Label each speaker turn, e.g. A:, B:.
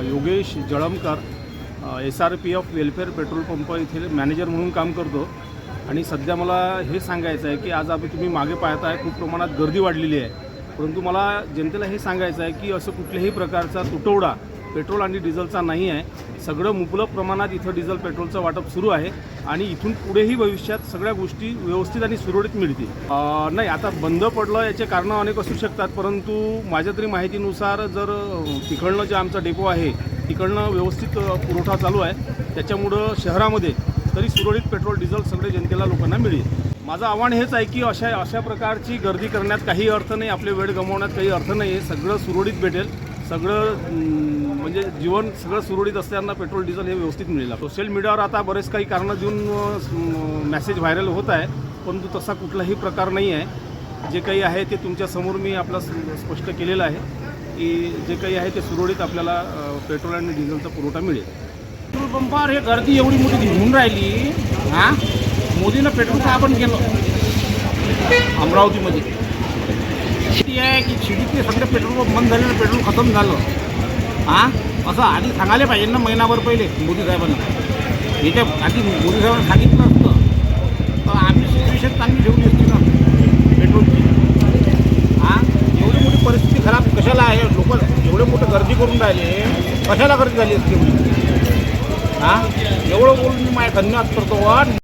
A: Yogesh Jalamkar SRPF welfare petrol pump येथील manager म्हणून काम करतो आणि सध्या मला हे सांगायचं आहे की आज तुम्ही मागे पाहताय खूप प्रमाणात गर्दी वाढलेली आहे, परंतु मला जनतेला हे सांगायचं आहे की असं कुठल्याही प्रकारचा तुटवडा पेट्रोल आणि डिझेलचा नाही आहे. सगळं मुबलक प्रमाणात इथं डिझेल पेट्रोलचं वाटप सुरू आहे आणि इथून पुढेही भविष्यात सगळ्या गोष्टी व्यवस्थित आणि सुरळीत मिळतील. नाही, आता बंद पडलं याचे कारणं अनेक असू शकतात, परंतु माझ्या तरी माहितीनुसार जर तिकडनं जे आमचा डेपो आहे तिकडनं व्यवस्थित पुरवठा चालू आहे, त्याच्यामुळं शहरामध्ये तरी सुरळीत पेट्रोल डिझेल सगळे जनतेला लोकांना मिळेल. माझं आव्हान हेच आहे की अशा प्रकारची गर्दी करण्यात काही अर्थ नाही, आपले वेळ गमावण्यात काही अर्थ नाही आहे. सगळं सुरळीत भेटेल, सगळं म्हणजे जीवन सगळं सुरळीत असताना पेट्रोल डिझेल हे व्यवस्थित मिळेल. सोशल मीडियावर आता बरेच काही कारणं देऊन मेसेज व्हायरल होत आहे, परंतु तसा कुठलाही प्रकार नाही आहे. जे काही आहे ते तुमच्यासमोर मी आपला स्पष्ट केलेलं आहे की जे काही आहे ते सुरळीत आपल्याला पेट्रोल आणि डिझेलचा पुरवठा मिळेल.
B: पेट्रोल पंपावर हे गर्दी एवढी मोठी होऊन राहिली. मोदीनं पेट्रोल का आपण केलं अमरावतीमध्ये आहे की शिडीतले सगळे पेट्रोल पंप बंद झाले, पेट्रोल खतम झालं. असं आधी सांगायला पाहिजे ना महिनाभर पहिले मोदी साहेबांना. याच्या आधी मोदी साहेबांना सांगितलं असतं तर आम्ही सिच्युएशन चांगली ठेवली असती ना पेट्रोलची. एवढी मोठी परिस्थिती खराब कशाला आहे? लोक एवढे मोठे गर्दी करून राहिले, कशाला गर्दी झाली असते? एवढं बोलून मी माझ्या धन्यवाद करतो.